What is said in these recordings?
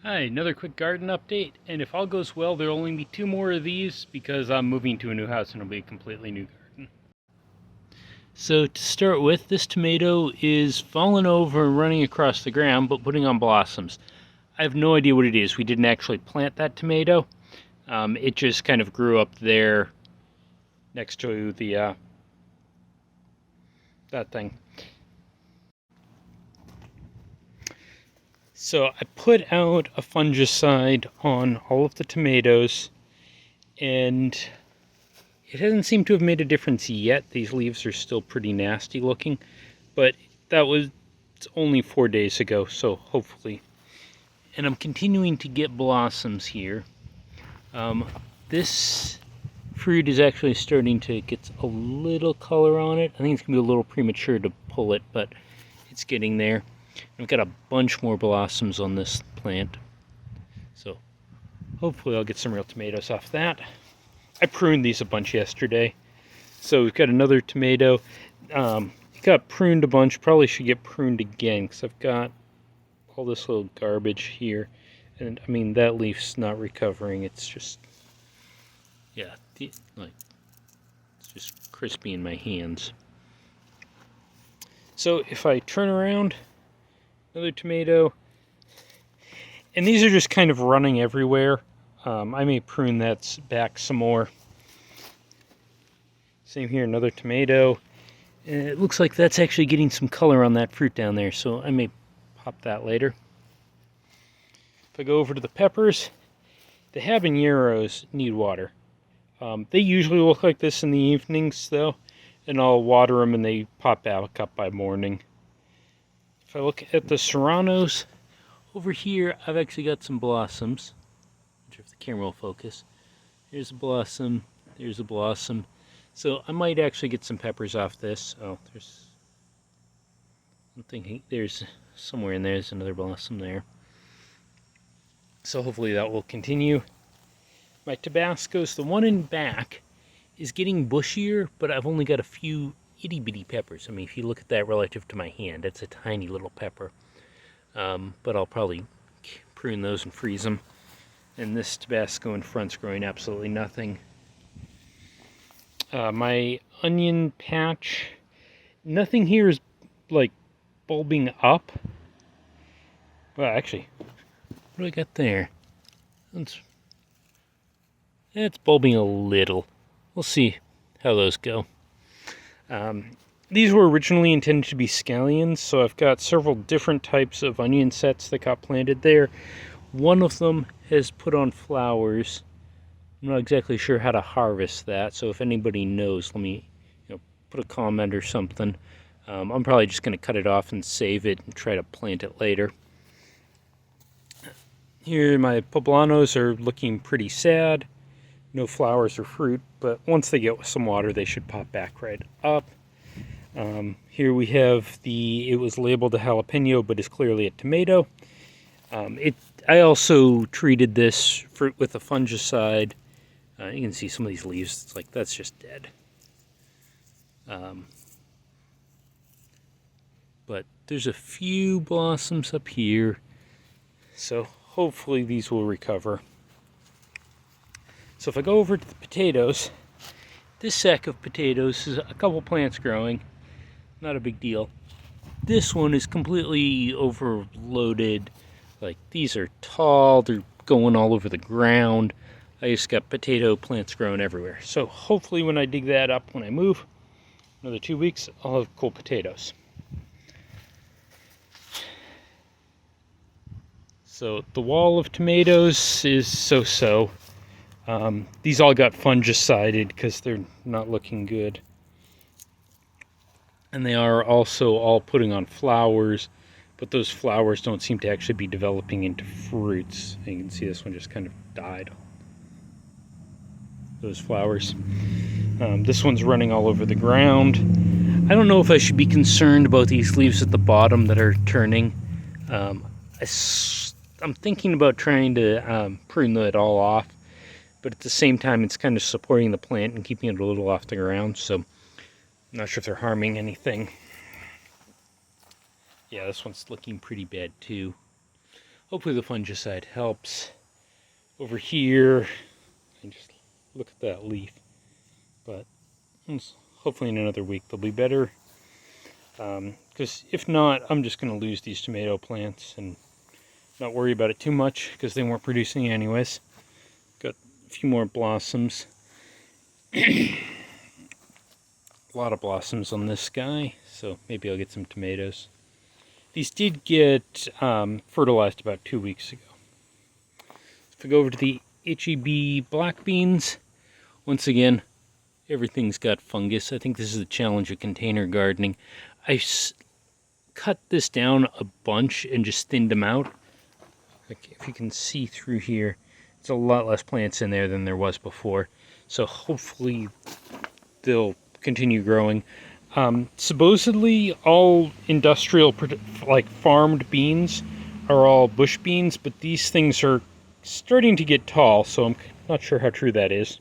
Hi, another quick garden update, and if all goes well, there'll only be 2 more of these because I'm moving to a new house and it'll be a completely new garden. So to start with, this tomato is falling over and running across the ground, but putting on blossoms. I have no idea what it is. We didn't actually plant that tomato. It just kind of grew up there next to the that thing. So I put out a fungicide on all of the tomatoes, and it hasn't seemed to have made a difference yet. These leaves are still pretty nasty looking, but that was only 4 days ago, so hopefully. And I'm continuing to get blossoms here. This fruit is actually starting to get a little color on it. I think it's going to be a little premature to pull it, but it's getting there. I've got a bunch more blossoms on this plant, so hopefully I'll get some real tomatoes off that. I pruned these a bunch yesterday, so we've got another tomato. It got pruned a bunch, probably should get pruned again because I've got all this little garbage here, and I mean that leaf's not recovering. It's just, yeah, like it's just crispy in my hands. So if I turn around, another tomato, and these are just kind of running everywhere. I may prune that back some more. Same here, another tomato. And it looks like that's actually getting some color on that fruit down there, so I may pop that later. If I go over to the peppers, the habaneros need water. They usually look like this in the evenings, though, and I'll water them and they pop back up by morning. If I look at the serranos, over here I've actually got some blossoms. I'm not sure if the camera will focus. Here's a blossom, there's a blossom. So I might actually get some peppers off this. Oh, I'm thinking there's somewhere in there's another blossom there. So hopefully that will continue. My Tabascos, the one in back, is getting bushier, but I've only got a few itty bitty peppers. I mean, if you look at that relative to my hand, it's a tiny little pepper. But I'll probably prune those and freeze them. And this Tabasco in front's growing absolutely nothing. My onion patch, nothing here is like bulbing up. Well, actually, what do I got there? It's bulbing a little. We'll see how those go. These were originally intended to be scallions, so I've got several different types of onion sets that got planted there. One of them has put on flowers. I'm not exactly sure how to harvest that, so if anybody knows, let me put a comment or something. I'm probably just going to cut it off and save it and try to plant it later. Here my poblanos are looking pretty sad. No flowers or fruit, but once they get some water, they should pop back right up. Here we have it was labeled a jalapeno, but is clearly a tomato. I also treated this fruit with a fungicide. You can see some of these leaves, it's like, that's just dead. But there's a few blossoms up here, so hopefully these will recover. So if I go over to the potatoes, this sack of potatoes is a couple plants growing, not a big deal. This one is completely overloaded. Like, these are tall, they're going all over the ground. I just got potato plants growing everywhere. So hopefully when I dig that up when I move, another 2 weeks, I'll have cool potatoes. So the wall of tomatoes is so-so. These all got fungicided because they're not looking good. And they are also all putting on flowers, but those flowers don't seem to actually be developing into fruits. And you can see this one just kind of died. Those flowers. This one's running all over the ground. I don't know if I should be concerned about these leaves at the bottom that are turning. I'm thinking about trying to prune it all off, but at the same time it's kind of supporting the plant and keeping it a little off the ground, so I'm not sure if they're harming anything. Yeah, this one's looking pretty bad too. hopefully the fungicide helps. Over here, and just look at that leaf. But hopefully in another week they'll be better. Because if not, I'm just going to lose these tomato plants and not worry about it too much because they weren't producing anyways. Got a few more blossoms. A lot of blossoms on this guy, so maybe I'll get some tomatoes. These did get fertilized about 2 weeks ago. If I go over to the HEB black beans, once again, everything's got fungus. I think this is the challenge of container gardening. I cut this down a bunch and just thinned them out. Like if you can see through here, there's a lot less plants in there than there was before. So hopefully they'll continue growing. Supposedly all industrial, like farmed beans are all bush beans, but these things are starting to get tall, so I'm not sure how true that is.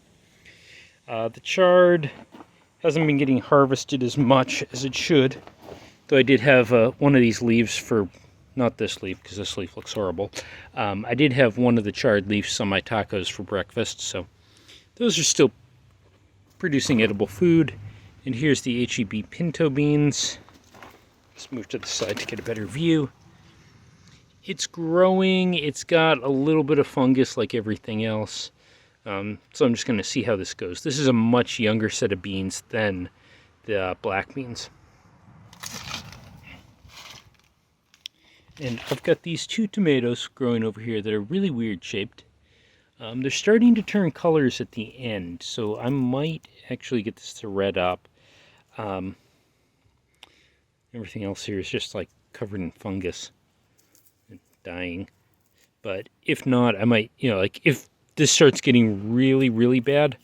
The chard hasn't been getting harvested as much as it should, though I did have one of these leaves for, not this leaf, because this leaf looks horrible. I did have one of the chard leaves on my tacos for breakfast, so those are still producing edible food. And here's the HEB Pinto Beans. Let's move to the side to get a better view. It's growing. It's got a little bit of fungus like everything else. So I'm just going to see how this goes. This is a much younger set of beans than the black beans. And I've got these 2 tomatoes growing over here that are really weird shaped. They're starting to turn colors at the end, so I might actually get this to red up. Everything else here is just like covered in fungus and dying. But if not, I might, like if this starts getting really, really bad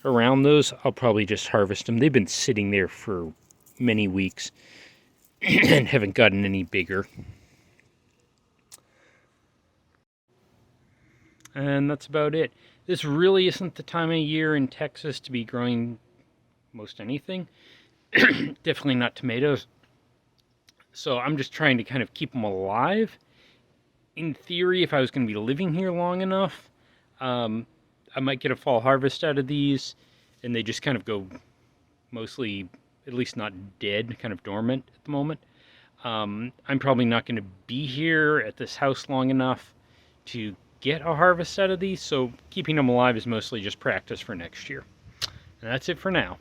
around those, I'll probably just harvest them. They've been sitting there for many weeks and haven't gotten any bigger. And that's about it. This really isn't the time of year in Texas to be growing most anything. Definitely not tomatoes. So I'm just trying to kind of keep them alive. In theory, if I was going to be living here long enough, I might get a fall harvest out of these, and they just kind of go mostly, at least not dead, kind of dormant at the moment. I'm probably not going to be here at this house long enough to get a harvest out of these, so keeping them alive is mostly just practice for next year. And that's it for now.